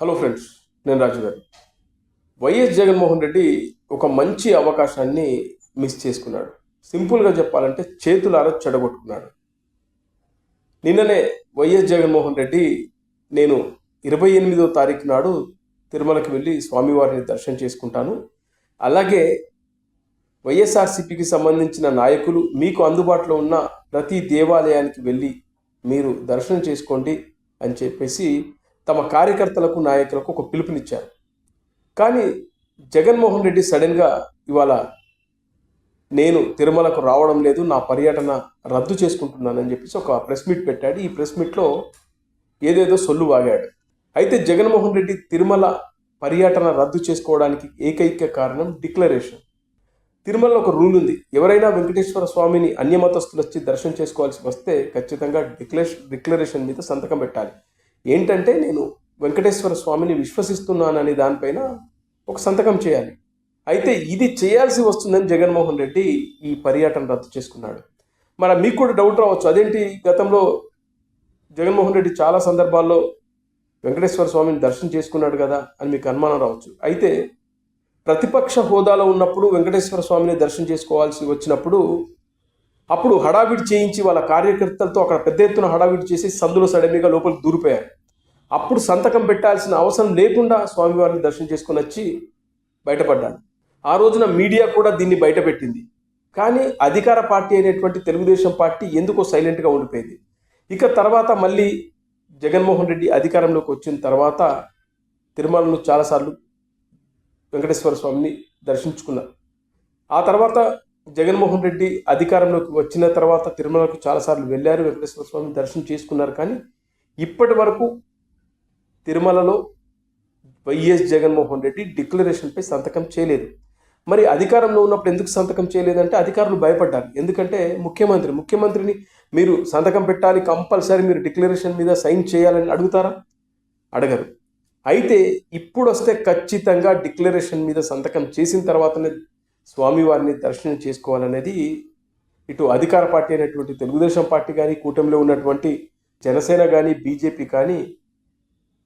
Hello friends, నేను రాజు గారు. YS Jaganmohan Reddy ఒక మంచి అవకాశాన్ని మిస్ చేసుకున్నాడు. సింపుల్గా చెప్పాలంటే చేతులారా చెడగొట్టుకున్నాడు. నిన్ననే వైఎస్ జగన్మోహన్ రెడ్డి నేను 28వ తారీఖు నాడు తిరుమలకి వెళ్ళి స్వామివారిని దర్శనం చేసుకుంటాను, అలాగే వైఎస్ఆర్సీపీకి సంబంధించిన నాయకులు మీకు అందుబాటులో ఉన్న ప్రతి దేవాలయానికి వెళ్ళి మీరు దర్శనం చేసుకోండి అని చెప్పేసి తమ కార్యకర్తలకు నాయకులకు ఒక పిలుపునిచ్చారు. కానీ జగన్మోహన్ రెడ్డి సడన్గా ఇవాళ నేను తిరుమలకు రావడం లేదు, నా పర్యటన రద్దు చేసుకుంటున్నానని చెప్పేసి ఒక ప్రెస్ మీట్ పెట్టాడు. ఈ ప్రెస్ మీట్లో ఏదేదో సొల్లు వాగాడు. అయితే జగన్మోహన్ రెడ్డి తిరుమల పర్యటన రద్దు చేసుకోవడానికి ఏకైక కారణం డిక్లరేషన్. తిరుమలలో ఒక రూల్ ఉంది, ఎవరైనా వెంకటేశ్వర స్వామిని అన్యమతస్తులు వచ్చి దర్శనం చేసుకోవాల్సి వస్తే ఖచ్చితంగా డిక్లరేషన్ మీద సంతకం పెట్టాలి. ఏంటంటే నేను వెంకటేశ్వర స్వామిని విశ్వసిస్తున్నానని దానిపైన ఒక సంతకం చేయాలి. అయితే ఇది చేయాల్సి వస్తుందని జగన్మోహన్ రెడ్డి ఈ పర్యటన రద్దు చేసుకున్నాడు. మరి మీకు కూడా డౌట్ రావచ్చు, అదేంటి గతంలో జగన్మోహన్ రెడ్డి చాలా సందర్భాల్లో వెంకటేశ్వర స్వామిని దర్శనం చేసుకున్నాడు కదా అని మీకు అనుమానం రావచ్చు. అయితే ప్రతిపక్ష హోదాలో ఉన్నప్పుడు వెంకటేశ్వర స్వామిని దర్శనం చేసుకోవాల్సి వచ్చినప్పుడు అప్పుడు హడావిడి చేయించి వాళ్ళ కార్యకర్తలతో అక్కడ పెద్ద ఎత్తున హడావిడి చేసి సందులో సడన్గా లోపలికి దూరిపోయారు. అప్పుడు సంతకం పెట్టాల్సిన అవసరం లేకుండా స్వామివారిని దర్శనం చేసుకుని వచ్చి బయటపడ్డాడు. ఆ రోజున మీడియా కూడా దీన్ని బయటపెట్టింది. కానీ అధికార పార్టీ అయినటువంటి తెలుగుదేశం పార్టీ ఎందుకో సైలెంట్గా ఉండిపోయింది. ఇక తర్వాత మళ్ళీ జగన్మోహన్ రెడ్డి అధికారంలోకి వచ్చిన తర్వాత తిరుమలను చాలాసార్లు వెంకటేశ్వర స్వామిని దర్శించుకున్నారు. ఆ తర్వాత జగన్మోహన్ రెడ్డి అధికారంలోకి వచ్చిన తర్వాత తిరుమలకు చాలాసార్లు వెళ్ళారు, వెంకటేశ్వర స్వామిని దర్శనం చేసుకున్నారు. కానీ ఇప్పటి వరకు తిరుమలలో వైఎస్ జగన్మోహన్ రెడ్డి డిక్లరేషన్పై సంతకం చేయలేదు. మరి అధికారంలో ఉన్నప్పుడు ఎందుకు సంతకం చేయలేదంటే అధికారులు భయపడ్డారు. ఎందుకంటే ముఖ్యమంత్రిని మీరు సంతకం పెట్టాలి, కంపల్సరీ మీరు డిక్లరేషన్ మీద సైన్ చేయాలని అడుగుతారా? అడగరు. అయితే ఇప్పుడు వస్తే ఖచ్చితంగా డిక్లరేషన్ మీద సంతకం చేసిన తర్వాతనే స్వామివారిని దర్శనం చేసుకోవాలనేది ఇటు అధికార పార్టీ అయినటువంటి తెలుగుదేశం పార్టీ కానీ, కూటమిలో ఉన్నటువంటి జనసేన కానీ, బీజేపీ కానీ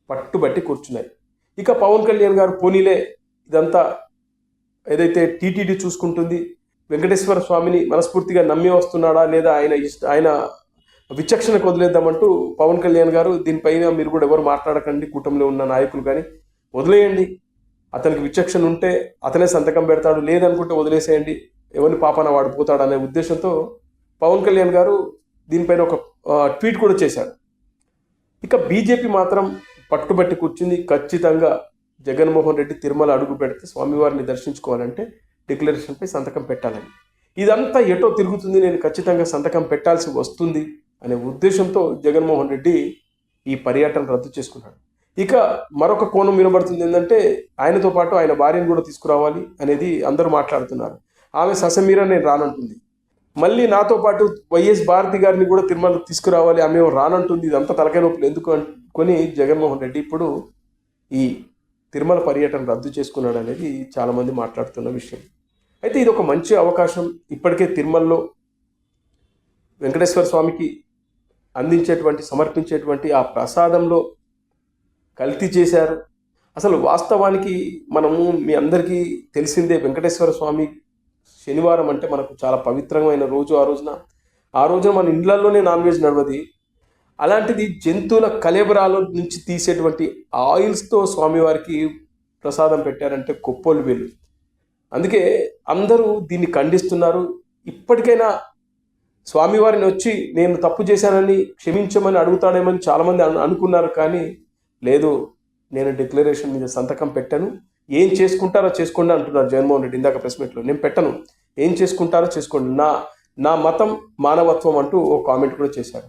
పట్టుబట్టి కూర్చున్నాయి. ఇక పవన్ కళ్యాణ్ గారు పోనీలే ఇదంతా ఏదైతే టీటీడీ చూసుకుంటుంది, వెంకటేశ్వర స్వామిని మనస్ఫూర్తిగా నమ్మి వస్తున్నాడా లేదా ఆయన విచక్షణకు వదిలేద్దామంటూ పవన్ కళ్యాణ్ గారు దీనిపైన మీరు కూడా ఎవరు మాట్లాడకండి, కూటమిలో ఉన్న నాయకులు కానీ వదిలేయండి, అతనికి విచక్షణ ఉంటే అతనే సంతకం పెడతాడు, లేదనుకుంటే వదిలేసేయండి, ఎవరిని పాపన వాడు పోతాడు అనే ఉద్దేశంతో పవన్ కళ్యాణ్ గారు దీనిపైన ఒక ట్వీట్ కూడా చేశాడు. ఇక బీజేపీ మాత్రం పట్టుబట్టి కూర్చుంది, ఖచ్చితంగా జగన్మోహన్ రెడ్డి తిరుమల అడుగు పెడితే స్వామివారిని దర్శించుకోవాలంటే డిక్లరేషన్పై సంతకం పెట్టాలని. ఇదంతా ఎటో తిరుగుతుంది, నేను ఖచ్చితంగా సంతకం పెట్టాల్సి వస్తుంది అనే ఉద్దేశంతో జగన్మోహన్ రెడ్డి ఈ పర్యటన రద్దు చేసుకున్నాడు. ఇక మరొక కోణం వినబడుతుంది ఏంటంటే ఆయనతో పాటు ఆయన భార్యను కూడా తీసుకురావాలి అనేది అందరూ మాట్లాడుతున్నారు. ఆమె ససమీర నేను రానంటుంది. మళ్ళీ నాతో పాటు వైఎస్ భారతి గారిని కూడా తిరుమలకు తీసుకురావాలి, ఆమె రానంటుంది. ఇదంతా తలకాయ నొప్పులు ఎందుకు అనుకొని జగన్మోహన్ రెడ్డి ఇప్పుడు ఈ తిరుమల పర్యటన రద్దు చేసుకున్నాడు అనేది చాలామంది మాట్లాడుతున్న విషయం. అయితే ఇది ఒక మంచి అవకాశం. ఇప్పటికే తిరుమలలో వెంకటేశ్వర స్వామికి సమర్పించేటువంటి ఆ ప్రసాదంలో కల్తీ చేశారు. అసలు వాస్తవానికి మీ అందరికీ తెలిసిందే, వెంకటేశ్వర స్వామి శనివారం అంటే మనకు చాలా పవిత్రమైన రోజు. ఆ రోజున మన ఇండ్లలోనే నాన్ వెజ్ నడవది. అలాంటిది జంతువుల కళేబరాల నుంచి తీసేటువంటి ఆయిల్స్తో స్వామివారికి ప్రసాదం పెట్టారంటే గొప్పోళ్ళు వీళ్ళు. అందుకే అందరూ దీన్ని ఖండిస్తున్నారు. ఇప్పటికైనా స్వామివారిని వచ్చి నేను తప్పు చేశానని క్షమించమని అడుగుతాడేమని చాలామంది అనుకున్నారు. కానీ లేదు, నేను డిక్లరేషన్ మీద సంతకం పెట్టాను, ఏం చేసుకుంటారో చేసుకోండి అంటున్నారు జగన్మోహన్ రెడ్డి ఇందాక ప్రెస్ మీట్లో. నేను పెట్టను, ఏం చేసుకుంటారో చేసుకోండి, నా మతం మానవత్వం అంటూ ఓ కామెంట్ కూడా చేశారు.